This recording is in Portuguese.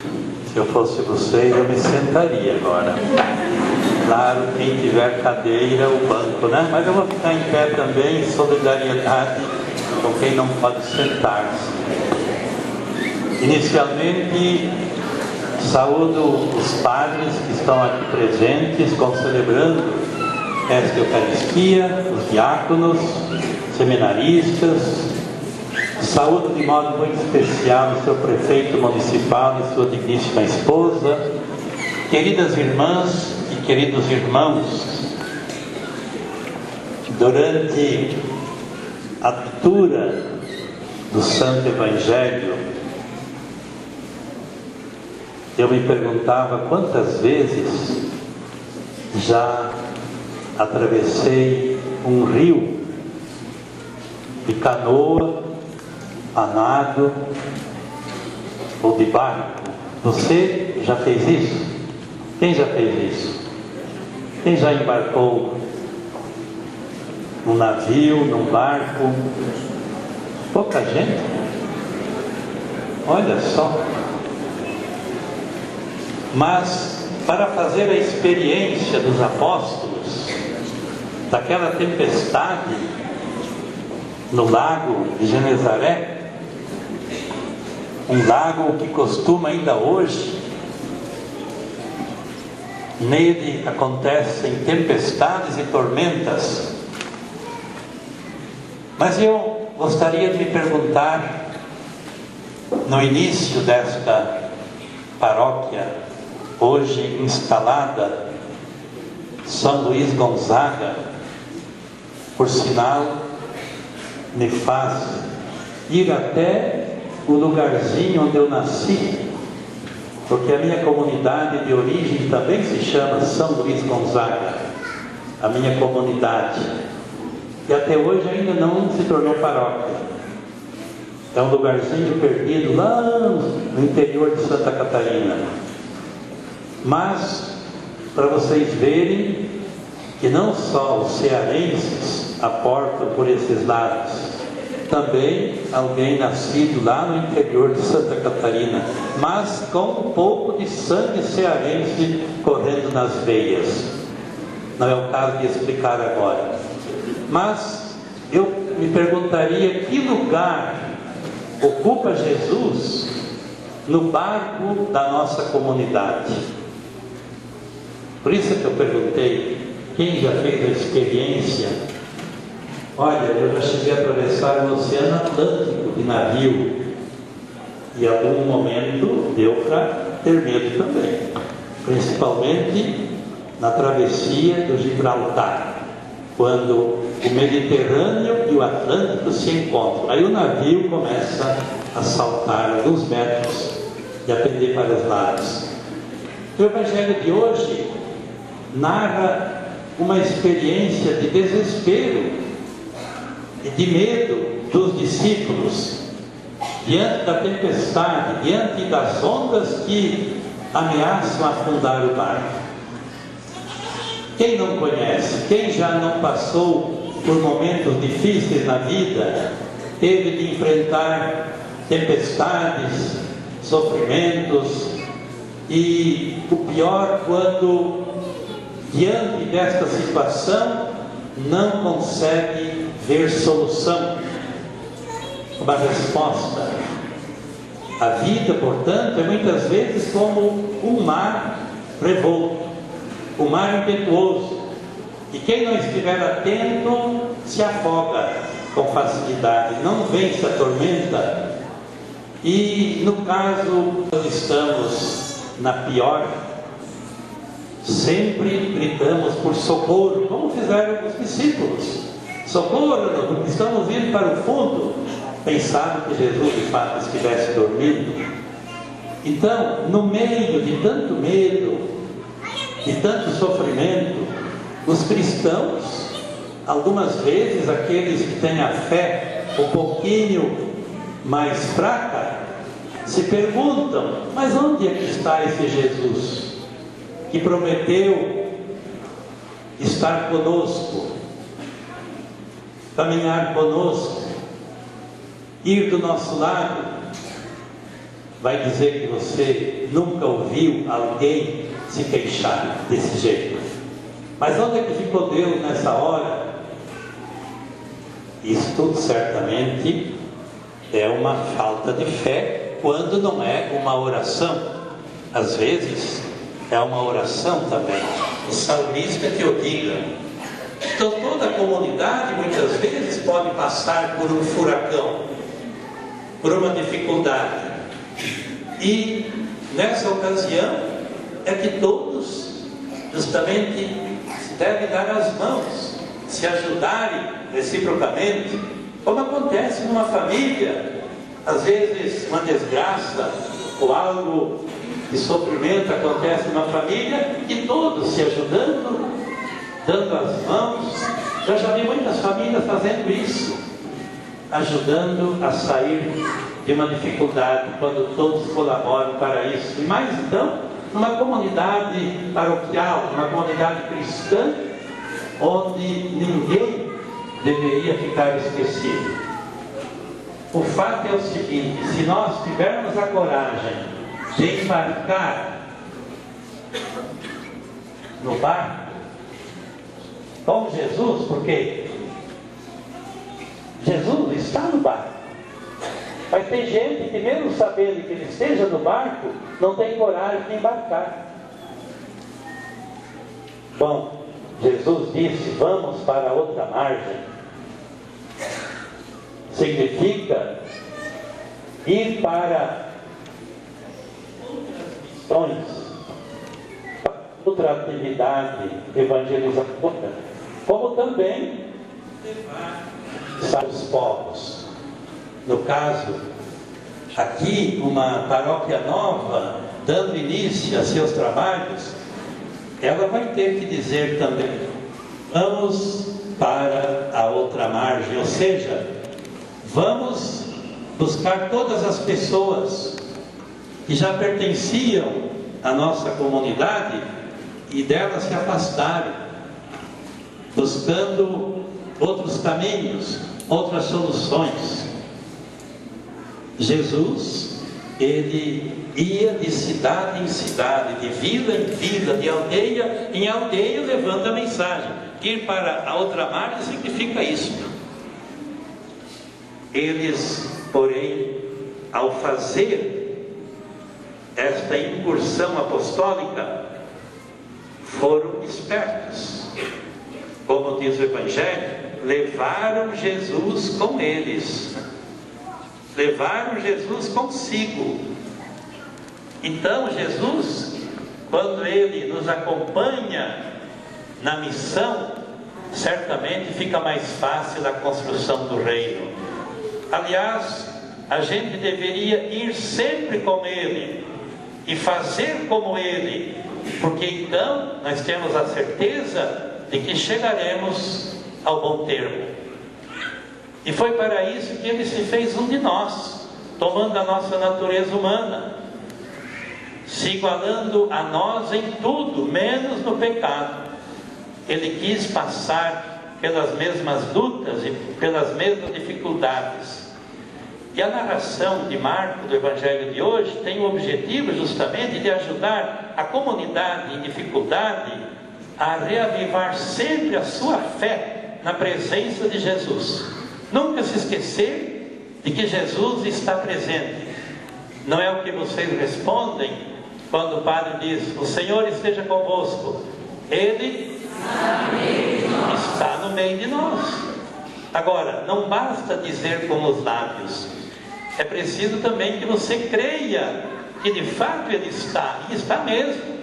Se eu fosse vocês, eu me sentaria agora. Claro, quem tiver cadeira, o banco, né? Mas eu vou ficar em pé também, em solidariedade com quem não pode sentar-se. Inicialmente, saúdo os padres que estão aqui presentes, concelebrando esta Eucaristia, os diáconos, seminaristas. Saúdo de modo muito especial o seu prefeito municipal e sua digníssima esposa, queridas irmãs e queridos irmãos. Durante a leitura do Santo Evangelho, eu me perguntava quantas vezes já atravessei um rio de canoa, a nado ou de barco. Você já fez isso? Quem já fez isso? Quem já embarcou num navio, num barco? Pouca gente. Olha só. Mas para fazer a experiência dos apóstolos daquela tempestade no lago de Genezaré, um lago que costuma ainda hoje, nele acontecem tempestades e tormentas. Mas eu gostaria de me perguntar, no início desta paróquia, hoje instalada, São Luís Gonzaga, por sinal, me faz ir até o lugarzinho onde eu nasci, porque a minha comunidade de origem também se chama São Luís Gonzaga, a minha comunidade, e até hoje ainda não se tornou paróquia. É um lugarzinho perdido lá no interior de Santa Catarina. Mas para vocês verem que não só os cearenses aportam por esses lados, também alguém nascido lá no interior de Santa Catarina, mas com um pouco de sangue cearense correndo nas veias. Não é o caso de explicar agora. Mas eu me perguntaria que lugar ocupa Jesus no barco da nossa comunidade. Por isso que eu perguntei, quem já fez a experiência? Olha, eu já cheguei a atravessar o Oceano Atlântico de navio, e em algum momento deu para ter medo também, principalmente na travessia do Gibraltar, quando o Mediterrâneo e o Atlântico se encontram. Aí o navio começa a saltar alguns metros e a pender para os lados. O Evangelho de hoje narra uma experiência de desespero e de medo dos discípulos diante da tempestade, diante das ondas que ameaçam afundar o barco. Quem não conhece, quem já não passou por momentos difíceis na vida, teve de enfrentar tempestades, sofrimentos, e o pior, quando diante desta situação não consegue ver solução, uma resposta. A vida, portanto, é muitas vezes como um mar revolto, um mar impetuoso, e quem não estiver atento se afoga com facilidade, não vence a tormenta. E no caso, nós estamos na pior, sempre gritamos por socorro, como fizeram os discípulos. Socorro, estamos indo para o fundo. Pensaram que Jesus de fato estivesse dormindo. Então, no meio de tanto medo, de tanto sofrimento, os cristãos, algumas vezes aqueles que têm a fé um pouquinho mais fraca, se perguntam: mas onde é que está esse Jesus que prometeu estar conosco, caminhar conosco, ir do nosso lado? vai dizer que você nunca ouviu alguém se queixar desse jeito. Mas onde é que ficou Deus nessa hora? Isto certamente é uma falta de fé, quando não é uma oração. Às vezes é uma oração também. O salmista que o diga. Então toda a comunidade muitas vezes pode passar por um furacão, por uma dificuldade. E nessa ocasião é que todos justamente devem dar as mãos, se ajudarem reciprocamente, como acontece numa família. Às vezes uma desgraça ou algo de sofrimento acontece numa família e todos se ajudando, dando as mãos. Eu já vi muitas famílias fazendo isso, ajudando a sair de uma dificuldade, quando todos colaboram para isso. E mais então, numa comunidade paroquial, numa comunidade cristã, onde ninguém deveria ficar esquecido. O fato é o seguinte: se nós tivermos a coragem de embarcar no barco com Jesus, porque Jesus está no barco, mas tem gente que, mesmo sabendo que ele esteja no barco, não tem coragem de embarcar. Bom, Jesus disse: vamos para outra margem. Significa ir para outras missões, outra atividade evangelizadora, como também levar os povos. No caso, aqui, uma paróquia nova, dando início a seus trabalhos, ela vai ter que dizer também: vamos para a outra margem, ou seja, vamos buscar todas as pessoas que já pertenciam à nossa comunidade e delas se afastarem, buscando outros caminhos, outras soluções. Jesus, ele ia de cidade em cidade, de vila em vila, de aldeia em aldeia, levando a mensagem. Ir para a outra margem significa isso. Eles, porém, ao fazer esta incursão apostólica, foram espertos. Como diz o Evangelho, levaram Jesus com eles, levaram Jesus consigo. Então Jesus, quando ele nos acompanha na missão, certamente fica mais fácil a construção do reino. Aliás, a gente deveria ir sempre com ele e fazer como ele, porque então nós temos a certeza de que chegaremos ao bom termo. E foi para isso que ele se fez um de nós, tomando a nossa natureza humana, se igualando a nós em tudo, menos no pecado. Ele quis passar pelas mesmas lutas e pelas mesmas dificuldades. E a narração de Marcos do Evangelho de hoje tem o objetivo justamente de ajudar a comunidade em dificuldade a reavivar sempre a sua fé na presença de Jesus. Nunca se esquecer de que Jesus está presente. Não é o que vocês respondem quando o padre diz: o Senhor esteja convosco. Ele está no meio de nós. Agora, não basta dizer com os lábios, é preciso também que você creia que de fato Ele está, e está mesmo.